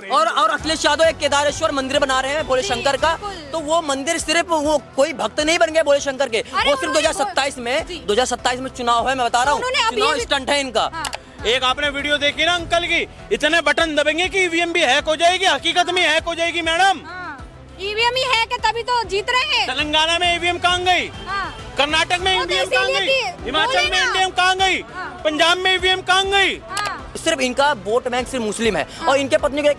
और अखिलेश यादव एक केदारेश्वर मंदिर बना रहे हैं भोले शंकर का, तो वो मंदिर सिर्फ वो कोई भक्त नहीं बन गए भोले शंकर के, वो सिर्फ 2027 में चुनाव है, मैं बता रहा हूँ, चुनाव स्टंट है इनका। एक आपने वीडियो देखी ना अंकल की, इतने बटन दबेंगे कि ईवीएम भी हैक हो जाएगी, हकीकत में हैक हो जाएगी मैडम। ईवीएम ही है कि तभी तो जीत रहे हैं। तेलंगाना में ईवीएम कहाँ गई, कर्नाटक में ईवीएम कहाँ गई, हिमाचल में ईवीएम कहाँ गई, पंजाब में ईवीएम कहाँ गई। सिर्फ इनका वोट बैंक सिर्फ मुस्लिम है, और इनके पत्नी को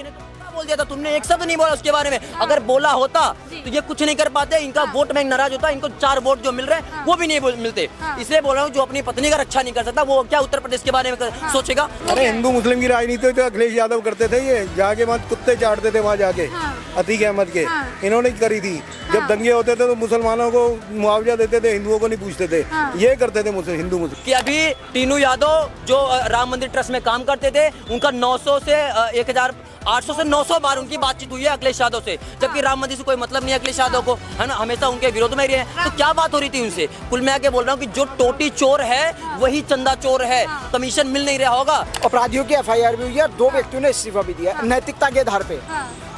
बोल दिया था, तुमने एक शब्द नहीं बोला उसके बारे में, अगर बोला होता तो ये कुछ नहीं कर पाते, इनका वोट बैंक नाराज होता, इनको 4 वोट जो मिल रहे हैं वो भी नहीं मिलते। इसलिए बोल रहा हूँ, जो अपनी पत्नी का रक्षा नहीं कर सकता वो क्या उत्तर प्रदेश के बारे में सोचेगा। अरे हिंदू मुस्लिम की राजनीति तो अखिलेश यादव करते थे, ये जाके वहाँ कुत्ते चाटते थे, वहाँ जाके अतीक अहमद के इन्होंने करी थी। जब दंगे होते थे तो मुसलमानों को मुआवजा देते थे, हिंदुओं को नहीं पूछते थे, ये करते थे हिंदू मुस्लिम। कि अभी टीनू यादव जो राम मंदिर ट्रस्ट में काम करते थे, उनका 900 से 1800 से 900 बार उनकी बातचीत हुई है अखिलेश यादव से, जबकि राम मंदिर से कोई मतलब नहीं है अखिलेश यादव को, है ना, हमेशा उनके विरोध में रहे हैं। तो क्या बात हो रही थी उनसे? कुल मैं के बोल रहा हूँ कि जो टोटी चोर है वही चंदा चोर है, कमीशन मिल नहीं रहा होगा। अपराधियों की एफआईआर भी हुई है, 2 व्यक्तियों ने इस्तीफा भी दिया नैतिकता के आधार पे।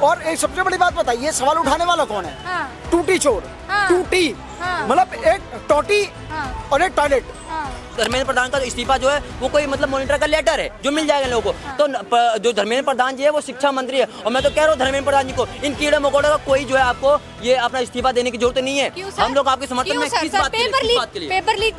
और एक सबसे बड़ी बात बताइए, सवाल उठाने वाला कौन है? टूटी चोर, टूटी मतलब एक टोटी और एक टॉयलेट। धर्मेंद्र प्रधान का इस्तीफा जो है वो कोई मतलब मॉनिटर का लेटर है जो मिल जाएगा लोगों को। तो जो धर्मेंद्र प्रधान जी है वो शिक्षा मंत्री है, और मैं तो कह रहा हूँ धर्मेंद्र प्रधान जी को, इन कीड़े मकोड़े का कोई जो है आपको ये अपना इस्तीफा देने की जरूरत नहीं है। हम लोग आपके समर्थन में किस बात के लिए? पेपर लीक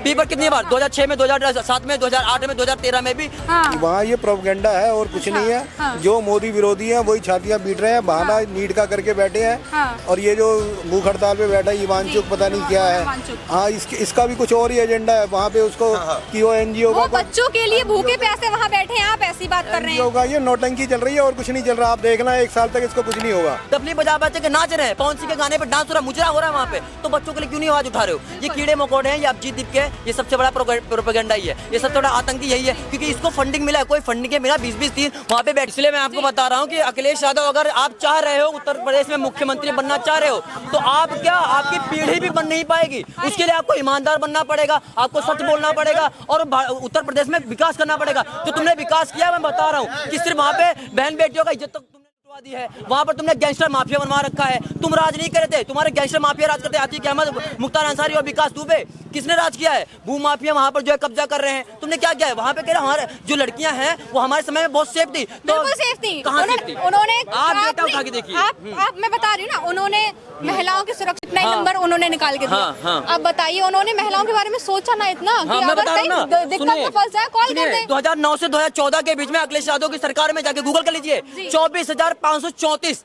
पेपर कितनी बार? 2006 में, 2007 में, 2008 में, 2013 में भी। वहाँ ये प्रोपेगेंडा है और कुछ नहीं है। जो मोदी विरोधी है वही छातियाँ पीट रहे हैं, बहाना नीट का करके बैठे हैं। और ये जो भूख हड़ताल पे बैठा है ईवांचुक, पता नहीं क्या है, हाँ इसका भी कुछ और ही एजेंडा है वहाँ पे उसको कि वो एनजीओ का बच्चों के लिए भूखे प्यासे वहाँ बैठे हैं, आप ऐसी बात कर रहे हैं। होगा ये नौटंकी चल रही है और कुछ नहीं चल रहा। आप देखना 1 साल तक इसको कुछ नहीं होगा। तबली बजा बच्चे के नाच रहे हैं, पवन सिंह के गाने पे डांस हो रहा है, मुजरा हो रहा है वहाँ पे, तो बच्चों के लिए क्यों नहीं आवाज उठा रहे हो? ये कीड़े मकोड़े हैं, ये अभिजीत दीप के, ये सबसे बड़ा प्रोपेगेंडा ही है, ये सबसे बड़ा आतंकी यही है, क्योंकि इसको फंडिंग मिला है, कोई फंडिंग के मिला 20-20 दिन वहाँ पे बैठ। इसलिए मैं आपको बता रहा हूँ कि अखिलेश यादव अगर आप चाह रहे हो उत्तर प्रदेश में मुख्यमंत्री बनना चाह रहे हो, तो आप क्या, आपकी पीढ़ी भी बन नहीं पाएगी। उसके लिए आपको ईमानदार बनना पड़ेगा, आपको सच बोलना पड़ेगा और उत्तर प्रदेश में विकास करना पड़ेगा। जो तुमने विकास किया मैं बता रहा हूँ कि सिर्फ वहाँ पे बहन बेटियों का इज्जत तक तुमने लुटवा दी है, वहाँ पर तुमने गैंगस्टर माफिया बनवा रखा है। तुम राज नहीं करते, तुम्हारे गैंगस्टर माफिया राज करते, अतीक अहमद, मुख्तार अंसारी और विकास दुबे। किसने राज किया है? भू माफिया वहाँ पर जो है कब्जा कर रहे हैं। तुमने क्या किया है वहाँ पे? कह रहे हमारे जो लड़कियां हैं वो हमारे समय में बहुत सेफ थी, तो सेफ थी, कहाँ सेफ थी? उन्होंने आप डेटा उठा के देखिए, आप मैं बता रही हूँ ना, उन्होंने महिलाओं की सुरक्षा नंबर उन्होंने निकाल के दिया। अब बताइए, उन्होंने महिलाओं के बारे में सोचा ना इतना कि अगर कहीं दिक्कत में फंस जाए कॉल कर दें। 2009 से 2014 के बीच में अखिलेश यादव की सरकार में जाके गूगल कर लीजिए, 24,534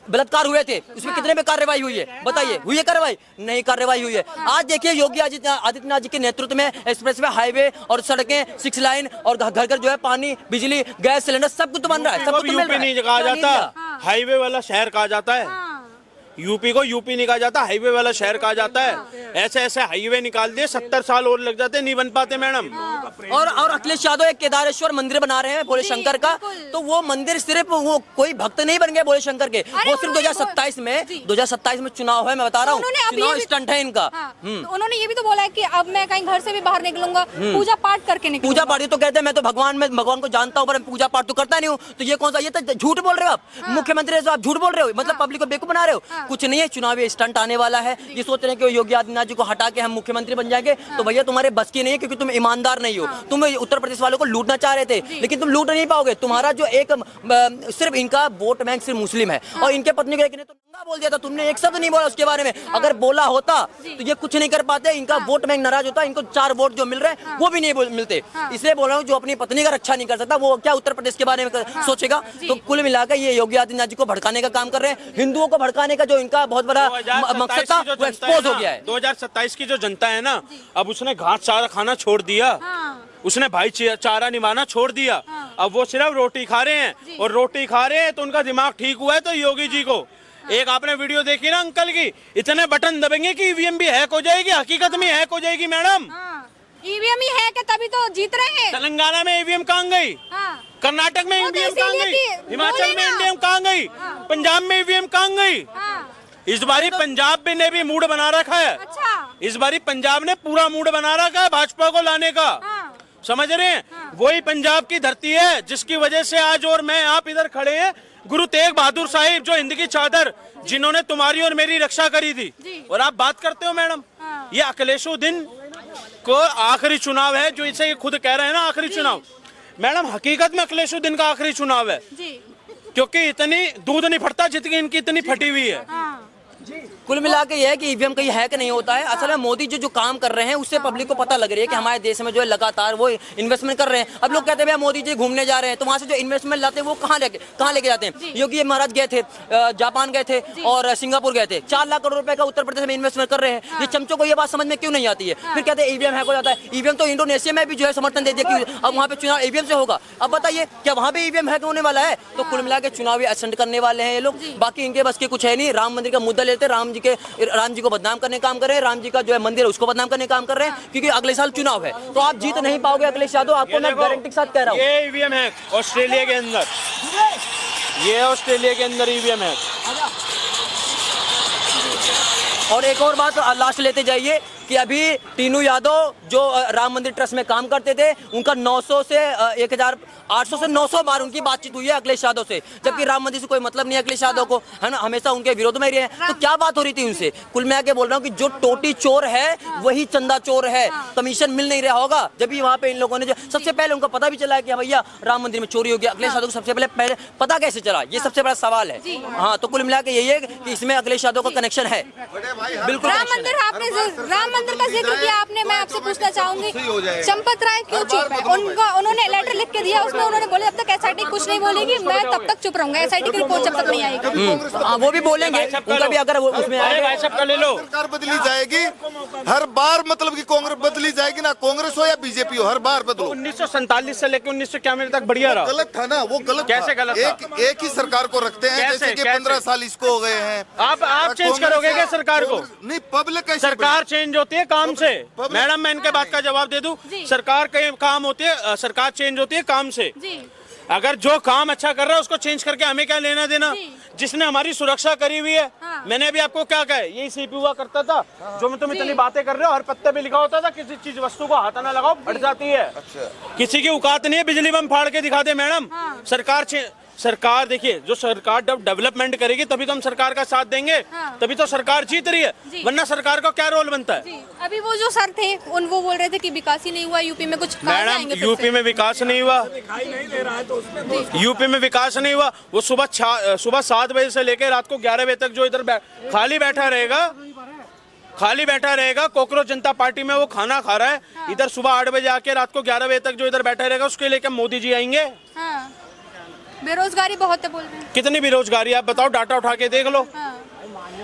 बलात्कार हुए थे। उसमें कितने पे कार्रवाई हुई है? बताइए, हुई है कार्रवाई? नहीं कार्रवाई हुई है। आज देखिए योगी आदित्यनाथ जी के नेतृत्व में एक्सप्रेसवे, हाईवे और सड़कें, 6 लाइन और घर घर जो है पानी, बिजली, गैस सिलेंडर सब कुछ तो बन रहा है। सब कुछ यूपी नहीं कहा जाता, हाईवे वाला शहर कहा जाता है। यूपी को यूपी नहीं कहा जाता, हाईवे वाला शहर कहा जाता है। ऐसे ऐसे हाईवे निकाल दिए, 70 साल और लग जाते, नहीं बन पाते मैडम। और अखिलेश यादव एक केदारेश्वर मंदिर बना रहे हैं भोले शंकर का, तो वो मंदिर सिर्फ वो कोई भक्त नहीं बन गए भोले शंकर के, वो सिर्फ 2027 में चुनाव है, मैं बता रहा हूँ, चुनाव स्टंट है इनका। उन्होंने ये भी तो बोला है कि अब मैं कहीं घर से भी बाहर निकलूंगा पूजा पाठ करके निकलूंगा। पूजा पाठ तो कहते हैं मैं तो भगवान को जानता हूँ पर पूजा पाठ तो करता नहीं हूँ, तो ये कौन सा, ये तो झूठ बोल रहे हो आप। मुख्यमंत्री आप झूठ बोल रहे हो, मतलब पब्लिक को बेवकूफ बना रहे हो। कुछ नहीं है, चुनावी स्टंट आने वाला है। ये सोच रहे हैं कि योगी आदित्यनाथ जी को हटा के हम मुख्यमंत्री बन जाएंगे, तो भैया तुम्हारे बस की नहीं है, क्योंकि तुम ईमानदार नहीं हो। तुम उत्तर प्रदेश वालों को लूटना चाह रहे थे, लेकिन तुम लूट नहीं पाओगे। तुम्हारा जो एक सिर्फ इनका वोट बैंक सिर्फ मुस्लिम है, और इनके पत्नी को तो बोल दिया था, तुमने एक शब्द नहीं बोला उसके बारे में, अगर बोला होता तो ये कुछ नहीं कर पाते, इनका वोट बैंक नाराज होता, इनको 4 वोट जो मिल रहे हैं वो भी नहीं मिलते। इसलिए बोल रहा हूँ, जो अपनी पत्नी का रक्षा नहीं कर सकता वो क्या उत्तर प्रदेश के बारे में सोचेगा। तो कुल मिलाकर ये योगी आदित्यनाथ जी को भड़काने का काम कर रहे हैं, हिंदुओं को भड़काने का जो इनका बहुत बड़ा मकसद था वो एक्सपोज हो गया है। 2027 की जो जनता है ना, अब उसने घास चारा खाना छोड़ दिया, उसने भाईचारा निभाना छोड़ दिया। अब वो सिर्फ रोटी खा रहे हैं, और रोटी खा रहे हैं तो उनका दिमाग ठीक हुआ है। तो योगी जी को एक आपने वीडियो देखी ना अंकल की, इतने बटन दबेंगे कि ईवीएम भी हैक हो जाएगी, हकीकत में हैक हो जाएगी मैडम। ईवीएम ही है कि तभी तो जीत रहे हैं। तेलंगाना में ईवीएम कहाँ गई, कर्नाटक में ईवीएम कहाँ गई, हिमाचल में ईवीएम कहाँ गई, पंजाब में ईवीएम कहाँ गई। इस बारी पंजाब ने भी मूड बना रखा है। इस बारी पंजाब ने पूरा मूड बना रखा है भाजपा को लाने का। समझ रहे हैं? वही पंजाब की धरती है जिसकी वजह से आज और मैं आप इधर खड़े हैं। गुरु तेग बहादुर साहिब जो हिंद की चादर, जिन्होंने तुम्हारी और मेरी रक्षा करी थी, और आप बात करते हो मैडम, ये अखिलेशुद्दीन को आखिरी चुनाव है, जो इसे ये खुद कह रहे हैं ना आखिरी चुनाव। मैडम हकीकत में अखिलेशुद्दीन का आखिरी चुनाव है, क्योंकि इतनी दूध नहीं फटता जितनी इनकी इतनी फटी हुई है। कुल मिला के ये है कि ईवीएम कहीं है कि नहीं होता है। असल में मोदी जो काम कर रहे हैं उससे पब्लिक को पता लग रही है कि हमारे देश में जो है लगातार वो इन्वेस्टमेंट कर रहे हैं। अब लोग कहते हैं भैया मोदी जी घूमने जा रहे हैं, तो वहाँ से जो इन्वेस्टमेंट लाते हैं वो कहाँ लेके जाते हैं? योगी महाराज गए थे, जापान गए थे और सिंगापुर गए थे, 4 लाख करोड़ रुपए का उत्तर प्रदेश में इन्वेस्टमेंट कर रहे हैं। ये चमचों को ये बात समझ में क्यों नहीं आती है? फिर कहते हैं ईवीएम हैक हो जाता है। ईवीएम तो इंडोनेशिया में भी जो है समर्थन दे दिया कि अब वहाँ पे चुनाव ईवीएम से होगा। अब बताइए क्या वहाँ पे ईवीएम हैक होने वाला है? तो कुल मिला के चुनावी असंट करने वाले हैं ये लोग। बाकी इनके बस के कुछ है नहीं। राम मंदिर का मुद्दा लेते, राम जी को बदनाम करने का काम कर रहे हैं, राम जी का जो है मंदिर है उसको बदनाम करने का काम कर रहे हैं, क्योंकि अगले साल चुनाव है। तो आप जीत नहीं पाओगे अखिलेश यादव, आपको मैं गारंटी के साथ कह रहा हूँ। ये ईवीएम है ऑस्ट्रेलिया के अंदर, ये ऑस्ट्रेलिया के अंदर ईवीएम है। और एक और बात लास्ट लेते जाइए कि अभी टीनू यादव जो राम मंदिर ट्रस्ट में काम करते थे, उनका 900 से 1800 से 900 बार उनकी बातचीत हुई है अखिलेश यादव से, जबकि राम मंदिर से कोई मतलब नहीं है अखिलेश यादव को, है ना, हमेशा उनके विरोध में रहे हैं। तो क्या बात हो रही थी उनसे? कुल मैं के बोल रहा हूँ कि जो टोटी चोर है वही चंदा चोर है, कमीशन मिल नहीं रहा होगा। जब भी वहाँ पे इन लोगों ने जो सबसे पहले उनको पता भी चला है कि भैया राम मंदिर में चोरी हो गया, अखिलेश यादव को सबसे पहले पता कैसे चला? ये सबसे बड़ा सवाल है। हाँ, तो कुल मिला के यही है कि इसमें अखिलेश यादव का कनेक्शन है, बिल्कुल। राम मंदिर का जिक्र किया आपने, मैं आपसे पूछना चाहूंगी चंपत राय क्यों चुप है? उन्होंने लेटर लिख के दिया, उसमें उन्होंने बोले जब तक एसआईटी कुछ नहीं बोलेगी मैं तब तक चुप रहूंगा, एसआईटी की रिपोर्ट जब तक नहीं आएगी। हाँ, वो भी बोलेंगे, उनका भी अगर उसमें आएगा ले लो। सरकार बदली जाएगी हर बार, मतलब कि कांग्रेस बदली जाएगी ना, कांग्रेस हो या बीजेपी हो, हर बार बदलो। 1947 से लेकर 1991 तक बढ़िया रहा। गलत था ना, वो गलत कैसे गलत था? एक ही सरकार को रखते हैं, जैसे कि 15 साल इसको हो गए हैं। आप चेंज करोगे क्या सरकार को? नहीं, पब्लिक सरकार चेंज होती है काम से। मैडम मैं इनके बात का जवाब दे दूं, सरकार के काम होती है, सरकार चेंज होती है काम से। अगर जो काम अच्छा कर रहा है उसको चेंज करके हमें क्या लेना देना? जिसने हमारी सुरक्षा करी हुई है, मैंने अभी आपको क्या कहा, यही सीपी हुआ करता था जो मैं तुम इतनी बातें कर रहे हो, हर पत्ते पे लिखा होता था किसी चीज वस्तु को हाथ ना लगाओ फट जाती है। किसी की औकात नहीं है बिजली बम फाड़ के दिखा दे मैडम। सरकार देखिए, जो सरकार डेवलपमेंट करेगी तभी तो हम सरकार का साथ देंगे, तभी तो सरकार जीत रही है, वरना सरकार का क्या रोल बनता है? अभी वो जो सर थे वो बोल रहे थे कि विकास ही नहीं हुआ यूपी में, कुछ मैडम यूपी में विकास नहीं हुआ, यूपी में विकास नहीं हुआ। वो सुबह 7 बजे से लेकर रात को 11 बजे तक जो इधर खाली बैठा रहेगा, कॉकरोच जनता पार्टी में वो खाना खा रहा है, इधर सुबह 8 बजे आके रात को 11 बजे तक जो इधर बैठा रहेगा, उसके लेकर मोदी जी आएंगे। बेरोजगारी बहुत है बोल रहे हैं। कितनी बेरोजगारी आप बताओ, डाटा उठा के देख लो।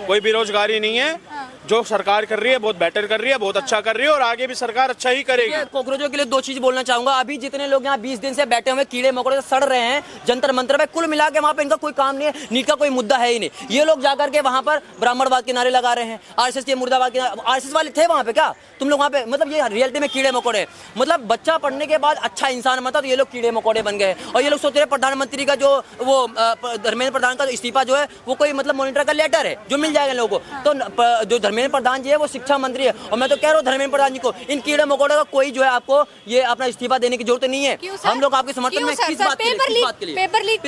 कोई बेरोजगारी नहीं है। जो सरकार कर रही है बहुत बेटर कर रही है, बहुत अच्छा कर रही है, और आगे भी सरकार अच्छा ही करेगी। कॉकरोचों के लिए 2 चीज बोलना चाहूंगा। अभी जितने लोग यहाँ 20 दिन से बैठे हुए कीड़े मकोड़े सड़ रहे हैं जंतर मंतर पे, कुल मिला के वहाँ पे इनका कोई काम नहीं है, नीट का कोई मुद्दा है ही नहीं। ये लोग जाकर के वहाँ पर ब्राह्मणवाद के नारे लगा रहे हैं, आरएसएस के मुर्दाबाद के। आरएसएस वाले थे वहाँ पे क्या? तुम लोग वहाँ पे, मतलब ये रियलिटी में कीड़े मकोड़े, मतलब बच्चा पढ़ने के बाद अच्छा इंसान बनता तो ये लोग कीड़े मकोड़े बन गए। और ये लोग सोच रहे प्रधानमंत्री का जो वो धर्मेंद्र प्रधान का इस्तीफा जो है वो कोई मतलब मॉनिटर का लेटर है जो मिल जाएगा लोगों को। तो जो धर्मेंद्र प्रधान जी है वो शिक्षा मंत्री है, और मैं तो कह रहा हूँ धर्मेंद्र प्रधान जी को इन कीड़े मकोड़े का कोई जो है आपको ये अपना इस्तीफा देने की जरूरत नहीं है। हम लोग आपके समर्थन में किस बात के लिए? Paper leak.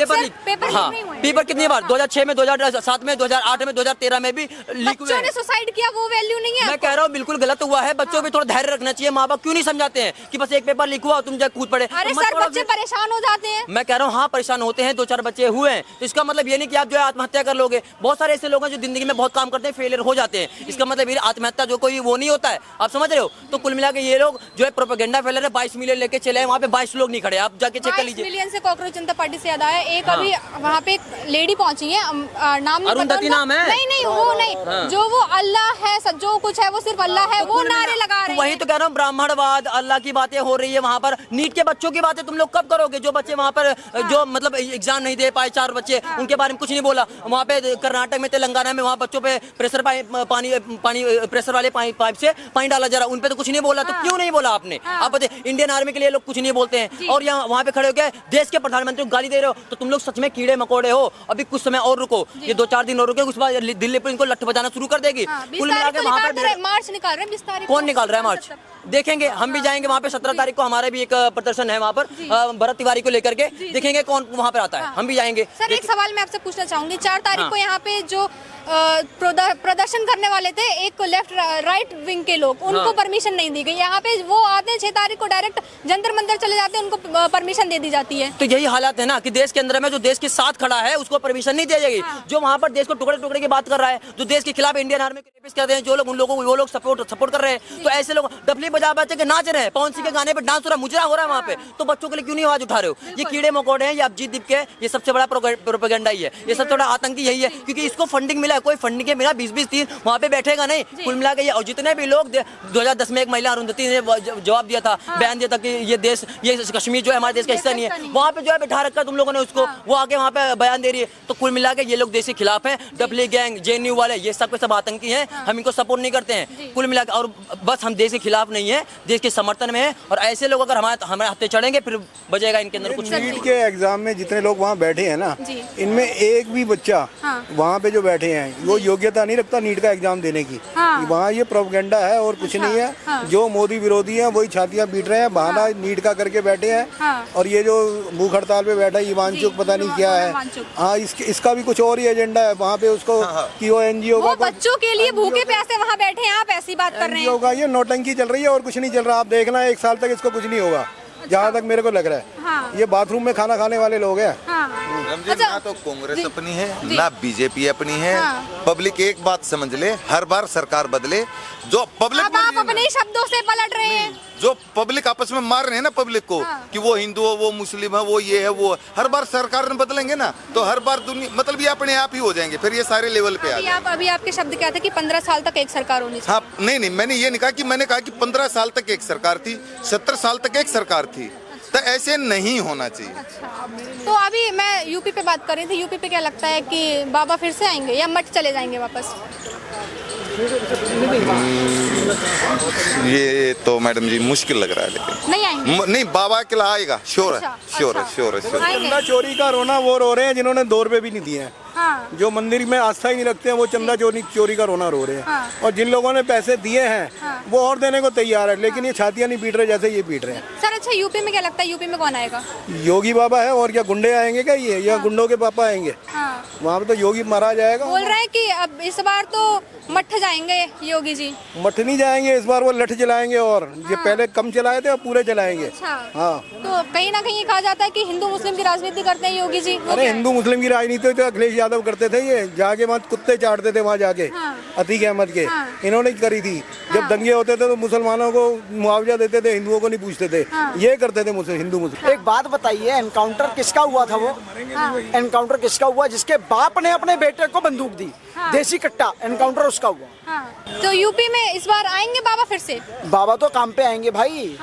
हाँ, पेपर कितनी बार? 2006 में, 2007 में, 2008 में, 2013 में भी लीक हुए। सुसाइड किया, वो वैल्यू नहीं है। मैं कह रहा हूँ बिल्कुल गलत हुआ है। बच्चों पे थोड़ा धैर्य रखना चाहिए। माँ बाप क्यों नहीं समझाते हैं कि बस एक पेपर लीक हुआ तुम जाए कूद पड़े? अरे सर, बच्चे परेशान हो जाते हैं। मैं कह रहा हूँ हाँ परेशान होते हैं, 2-4 बच्चे हुए हैं, तो इसका मतलब ये नहीं कि आप जो है आत्महत्या कर लोगे। बहुत सारे ऐसे लोग हैं जो जिंदगी में बहुत काम करते हैं, फेलियर हो जाते हैं। इसका मतलब ये आत्महत्या जो कोई वो नहीं होता है, आप समझ रहे हो? तो कुल मिला के ये लोग जो है प्रोपेगेंडा फैला रहे, 22 मिलियन लेके चले, वहाँ पे 22 लोग नहीं खड़े, आप जाके चेक कर लीजिए। 22 मिलियन से कॉकरोच जनता पार्टी से याद आया, एक अभी वहाँ पे एक लेडी पहुंची है, नाम अरुंधति नाम है। नहीं वो नहीं, जो वो अल्लाह है, जो कुछ है वो सिर्फ अल्लाह है, वो नारे लगा रहे हैं। वही तो कह रहा हूँ, ब्राह्मणवाद, अल्लाह की बातें हो रही है वहाँ पर। नीट के बच्चों की बातें तुम लोग कब करोगे? जो बच्चे वहाँ पर जो मतलब एग्जाम नहीं दे पाए, 4 बच्चे, उनके बारे में कुछ नहीं बोला। वहाँ पे कर्नाटक में, तेलंगाना में वहाँ बच्चों पे प्रेशर पानी पानी प्रेशर वाले पाइप से पानी डाला जा रहा, उन पे तो कुछ नहीं बोला। तो क्यों नहीं बोला आपने? आप बताइए, इंडियन आर्मी के लिए लोग कुछ नहीं बोलते हैं और यहाँ वहाँ पे खड़े हो गए देश के प्रधानमंत्री को गाली दे रहे हो, तो तुम लोग सच में कीड़े मकोड़े हो। अभी कुछ समय और रुको, ये 2-4 दिन और रुके, उस बाद दिल्ली पर इनको लठ बजाना शुरू कर देगी। कुल मिला के वहाँ पे मार्च निकाल रहे हैं 20 तारीख। कौन निकाल रहा है मार्च? देखेंगे, हम भी जाएंगे वहाँ पे। 17 तारीख को हमारा भी एक प्रदर्शन है वहाँ पर, भरत तिवारी को लेकर के। देखेंगे कौन वहाँ पे आता है, हम भी जाएंगे। सर एक सवाल मैं आपसे पूछना चाहूंगी, 4 तारीख को यहाँ पे जो प्रदर्शन करने वाले थे, एक लेफ्ट राइट विंग के लोग, उनको परमिशन नहीं दी गई। यहाँ पे वो आते हैं 6 तारीख को डायरेक्ट जंतर मंतर चले जाते हैं, उनको परमिशन दे दी जाती है। तो यही हालात है ना कि देश के अंदर में जो देश के साथ खड़ा है उसको परमिशन नहीं दी जाएगी। जो वहाँ पर देश को टुकड़े टुकड़े की बात कर रहा है, जो देश के खिलाफ इंडियन आर्मी को रेपिस्ट करते हैं, जो लोग उन लोगों को वो लोग सपोर्ट कर रहे हैं, तो ऐसे लोग डफली बजा बजा के नाच रहे हैं, पवन सिंह के गाने पे डांस हो रहा है, मुजरा हो रहा है वहाँ पे, तो बच्चों के लिए क्यों नहीं आवाज उठा रहे हो? ये कीड़े मकोड़े हैं, ये अभिजीत दीप के, ये सबसे बड़ा प्रोपेगेंडा ही है, ये सबसे बड़ा आतंकी यही है, क्योंकि इसको फंडिंग मिला है। कोई फंडिंग के बिना 20-20 दिन वहाँ पे बैठेगा नहीं। कुल मिला के ये, और जितने भी लोग 2010 में एक महिला अरुंधति ने जवाब दिया था, बयान दिया था कि ये देश, ये कश्मीर जो है हमारे देश का हिस्सा नहीं है, वहाँ पे जो है बैठा रखा तुम लोगों ने उसको, वो आगे वहाँ पे बयान दे रही है। तो कुल मिला के ये लोग देश के खिलाफ हैं, डबली गैंग, जेएनयू वाले, ये सब के सब आतंकी हैं, हम इनको सपोर्ट नहीं करते हैं कुल मिला के। और बस हम देश के खिलाफ नहीं है, देश के समर्थन में है, और ऐसे लोग अगर हमारे हत्थे चढ़ेंगे फिर बजेगा इनके अंदर कुछ। नीट के एग्जाम में जितने लोग वहाँ बैठे हैं ना, इनमें एक भी बच्चा वहाँ पे जो बैठे हैं वो योग्यता नहीं रखता नीट का एग्जाम देने की। वहाँ ये प्रोपेगेंडा है और कुछ नहीं है। जो मोदी विरोधी हैं वही छातियाँ पीट रहे हैं, बहाना नीट का करके बैठे हैं। और ये जो भूख हड़ताल पे बैठा है ईवांचुक, पता नहीं क्या है, हाँ इसका भी कुछ और ही एजेंडा है वहाँ पे उसको, कि वो एनजीओ का बच्चों के लिए भूखे प्यासे वहाँ बैठे हैं, आप ऐसी बात कर रहे हैं। होगा ये नौटंकी चल रही है और कुछ नहीं चल रहा। आप देखना 1 साल तक इसको कुछ नहीं होगा, जहाँ तक मेरे को लग रहा है। ये बाथरूम में खाना खाने वाले लोग हैं। ना तो कांग्रेस अपनी है, ना बीजेपी अपनी है। पब्लिक एक बात समझ ले, हर बार सरकार बदले, जो पब्लिक अब आप अपने शब्दों से पलट रहे हैं। जो पब्लिक आपस में मार रहे हैं ना पब्लिक को, कि वो हिंदू है, वो मुस्लिम है, वो ये है, वो हर बार सरकार ने बदलेंगे ना, तो हर बार दुनिया मतलब ये अपने आप ही हो जाएंगे, फिर ये सारे लेवल पे आ जाएंगे। अभी आपके शब्द क्या थे कि 15 साल तक एक सरकार होनी चाहिए? हाँ, नहीं मैंने ये नहीं कहा कि, मैंने कहा कि 15 साल तक एक सरकार थी, 70 साल तक एक सरकार थी, तो ऐसे नहीं होना चाहिए। अच्छा, तो अभी मैं यूपी पे बात कर रही थी। यूपी पे क्या लगता है कि बाबा फिर से आएंगे या मठ चले जाएंगे वापस? ये तो मैडम जी मुश्किल लग रहा है, लेकिन नहीं आएंगे। नहीं, बाबा के लिए आएगा, श्योर है, श्योर है, श्योर है, श्योर है। चंदा चोरी का रोना वो रो रहे हैं जिन्होंने 2 रुपए भी नहीं दिए हैं। जो मंदिर में आस्था ही नहीं रखते हैं वो चंदा चोरी का रोना रो रहे हैं। और जिन लोगों ने पैसे दिए हैं वो और देने को तैयार है, लेकिन ये छातियां नहीं पीट रहे जैसे ये पीट रहे हैं। सर अच्छा, यूपी में क्या लगता है, यूपी में कौन आएगा? योगी बाबा है, और क्या गुंडे आएंगे क्या ये, या गुंडों के पापा आएंगे? वहाँ पे तो योगी मारा जाएगा। बोल रहे हैं कि अब इस बार तो मठ जाएंगे योगी जी। मठ नहीं जाएंगे इस बार, वो लठ चलाएंगे, और ये पहले कम चलाए थे और पूरे चलाएंगे। अच्छा। हाँ, तो कहीं ना कहीं कहा जाता है कि हिंदू मुस्लिम की राजनीति करते हैं योगी जी। अरे हिंदू मुस्लिम की राजनीति तो अखिलेश यादव करते थे, ये जाके वहाँ कुत्ते चाटते थे वहाँ जाके। अतीक अहमद के इन्होंने करी थी। जब दंगे होते थे तो मुसलमानों को मुआवजा देते थे, हिंदुओं को नहीं पूछते थे। ये करते थे हिंदू मुस्लिम। एक बात बताइए, एनकाउंटर किसका हुआ था? वो एनकाउंटर किसका हुआ जिसके बाप ने अपने बेटे को बंदूक दी? देसी कट्टा, एनकाउंटर उसका हुआ। तो यूपी में इस बार आएंगे बाबा फिर से? बाबा तो काम पे आएंगे भाई,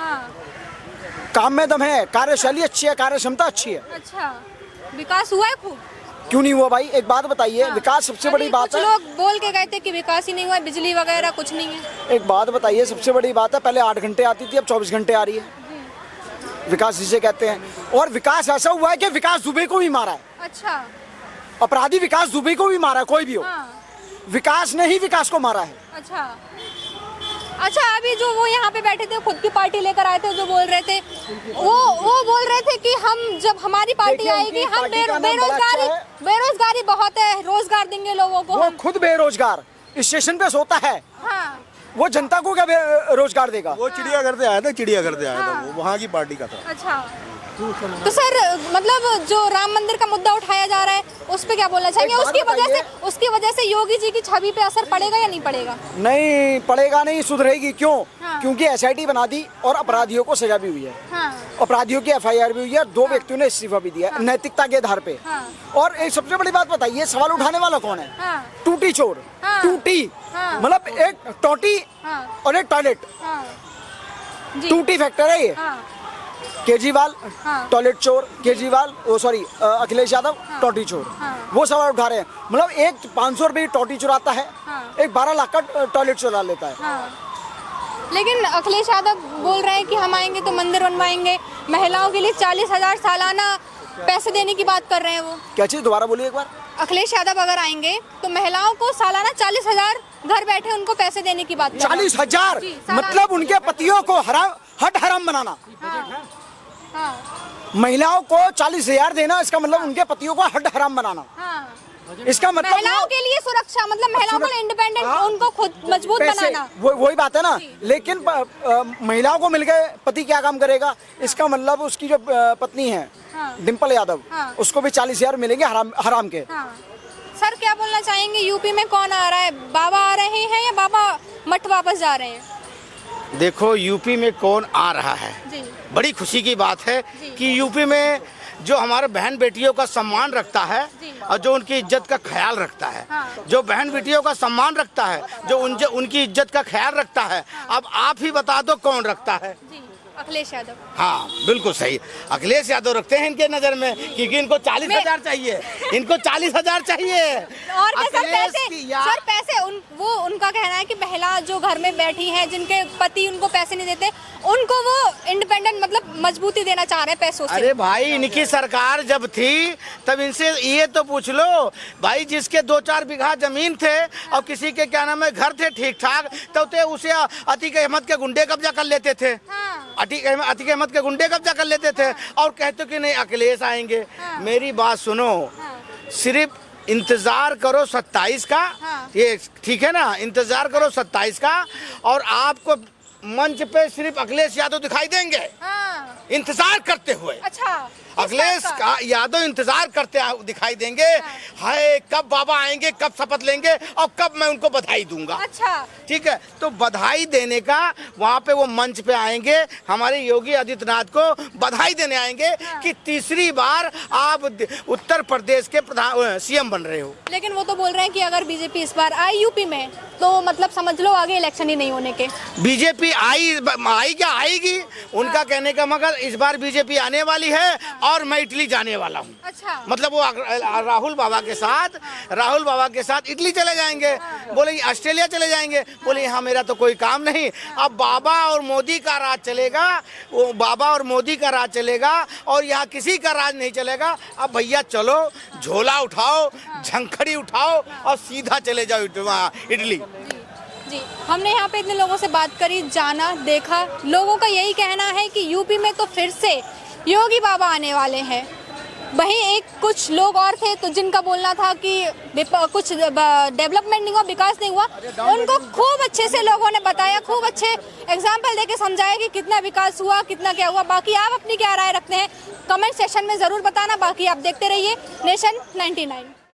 काम में दम है, कार्यशैली अच्छी है, कार्य क्षमता अच्छी है। अच्छा, विकास हुआ है खूब? क्यों नहीं हुआ भाई? एक बात बताइए, विकास सबसे बड़ी बात है। लोग बोल के गए थे कि विकास ही नहीं हुआ, बिजली वगैरह कुछ नहीं है। एक बात बताइए, सबसे बड़ी बात है, पहले 8 घंटे आती थी, अब 24 घंटे आ रही है। विकास जिसे कहते हैं, और विकास ऐसा हुआ है कि विकास दुबे को भी मारा है। अच्छा, अपराधी विकास दुबे को भी मारा है, कोई भी हो। विकास ने ही विकास को मारा है। अच्छा, अभी जो वो यहाँ पे बैठे थे, खुद की पार्टी लेकर आए थे, जो बोल रहे थे, वो बोल रहे थे कि हम जब हमारी पार्टी आएगी हम बेरोजगारी बहुत है, रोजगार देंगे लोगों को। वो खुद बेरोजगार स्टेशन पे सोता है। वो जनता को क्या रोजगार देगा? वो चिड़ियाघर से आया था, चिड़ियाघर से आया था, वो वहाँ की पार्टी का था। अच्छा, तो सर मतलब जो राम मंदिर का मुद्दा उठाया जा रहा है उस पे क्या बोलना चाहेंगे? उसकी वजह से योगी जी की छवि पे असर पड़ेगा या नहीं पड़ेगा? नहीं पड़ेगा, नहीं सुधरेगी। क्यों? क्योंकि एसआईटी बना दी और अपराधियों को सजा भी हुई है। अपराधियों की एफआईआर भी हुई है, 2 व्यक्तियों ने इस्तीफा भी दिया नैतिकता के आधार पे। और एक सबसे बड़ी बात बताइए, सवाल उठाने वाला कौन है? टूटी चोर, टूटी मतलब एक टोटी और एक टॉयलेट, टूटी फैक्टर है ये। केजरीवाल हाँ। टॉयलेट चोर, केजरीवाल सॉरी अखिलेश यादव टोटी चोर, वो सवाल उठा रहे हैं। मतलब एक 500 रुपये टोटी चुराता है, एक 12 लाख का टॉयलेट चुरा लेता है। लेकिन अखिलेश यादव बोल रहे हैं कि हम आएंगे तो मंदिर बनवाएंगे, महिलाओं के लिए 40,000 सालाना पैसे देने की बात कर रहे हैं वो। क्या चीज़ दोबारा बोलिए एक बार। अखिलेश यादव अगर आएंगे तो महिलाओं को सालाना 40,000 घर बैठे उनको पैसे देने की बात कर रहे हैं। 40,000 जी, सालाना। मतलब उनके पतियों को हट हराम बनाना। महिलाओं को 40,000 देना, इसका मतलब उनके पतियों को हट हराम बनाना। इसका मतलब महिलाओं के लिए सुरक्षा, मतलब महिलाओं को इंडिपेंडेंट, उनको खुद मजबूत बनाना। वही बात है ना। लेकिन महिलाओं को मिल गए, पति क्या काम करेगा? इसका मतलब उसकी जो पत्नी है डिम्पल यादव, उसको भी 40,000 मिलेंगे हराम के। सर क्या बोलना चाहेंगे, यूपी में कौन आ रहा है? बाबा आ रहे हैं या बाबा मठ वापस जा रहे हैं? देखो यूपी में कौन आ रहा है, जी। बड़ी खुशी की बात है कि यूपी में जो हमारे बहन बेटियों का सम्मान रखता है और जो उनकी इज्जत का ख्याल रखता है, जो बहन बेटियों का सम्मान रखता है, जो उनकी इज्जत का ख्याल रखता है, अब आप ही बता दो कौन रखता है? अखिलेश यादव। हाँ बिल्कुल सही, अखिलेश यादव रखते हैं इनके नजर में, क्योंकि इनको 40,000 चाहिए, इनको 40,000 चाहिए। और क्या सर, पैसे वो उनका कहना है कि महिला जो घर में बैठी हैं, जिनके पति उनको पैसे नहीं देते, उनको वो इंडिपेंडेंट मतलब मजबूती देना चाह रहे हैं पैसों से। अरे भाई इनकी सरकार जब थी तब इनसे ये तो पूछ लो भाई, जिसके 2-4 बीघा जमीन थे और किसी के क्या नाम है घर थे ठीक ठाक, तो उसे अतीक अहमद के गुंडे कब्जा कर लेते थे। अतीक अहमद के गुंडे कब्जा कर लेते थे और कहते कि नहीं अखिलेश आएंगे। मेरी बात सुनो, सिर्फ इंतजार करो 27 का, ये ठीक है ना, इंतजार करो 27 का और आपको मंच पे सिर्फ अखिलेश यादव दिखाई देंगे इंतजार करते हुए। अच्छा, अखिलेश यादव इंतजार करते दिखाई देंगे, हाय कब बाबा आएंगे, कब शपथ लेंगे और कब मैं उनको बधाई दूंगा। अच्छा, ठीक है, तो बधाई देने का वहाँ पे वो मंच पे आएंगे, हमारे योगी आदित्यनाथ को बधाई देने आएंगे कि तीसरी बार आप उत्तर प्रदेश के प्रधान सीएम बन रहे हो। लेकिन वो तो बोल रहे हैं कि अगर बीजेपी इस बार आई यूपी में तो मतलब समझ लो आगे इलेक्शन ही नहीं होने के। बीजेपी आई क्या आएगी, उनका कहने का मगर इस बार बीजेपी आने वाली है और मैं इटली जाने वाला हूँ। अच्छा, मतलब वो राहुल बाबा के साथ इटली चले जाएंगे, बोले ऑस्ट्रेलिया चले जाएंगे, बोले यहाँ मेरा तो कोई काम नहीं। अब बाबा और मोदी का राज चलेगा, वो बाबा और मोदी का राज चलेगा और यहाँ किसी का राज नहीं चलेगा। अब भैया चलो, झोला उठाओ, झंखड़ी उठाओ और सीधा चले जाओ इटली। जी, हमने यहाँ पे इतने लोगों से बात करी, जाना, देखा, लोगों का यही कहना है कि यूपी में तो फिर से योगी बाबा आने वाले हैं। वहीं एक कुछ लोग और थे तो जिनका बोलना था कि कुछ डेवलपमेंट नहीं हुआ, विकास नहीं हुआ, उनको खूब अच्छे से लोगों ने बताया, खूब अच्छे एग्जाम्पल देके समझाया कि कितना विकास हुआ, कितना क्या हुआ। बाकी आप अपनी क्या राय रखते हैं कमेंट सेक्शन में ज़रूर बताना। बाकी आप देखते रहिए नेशन 99।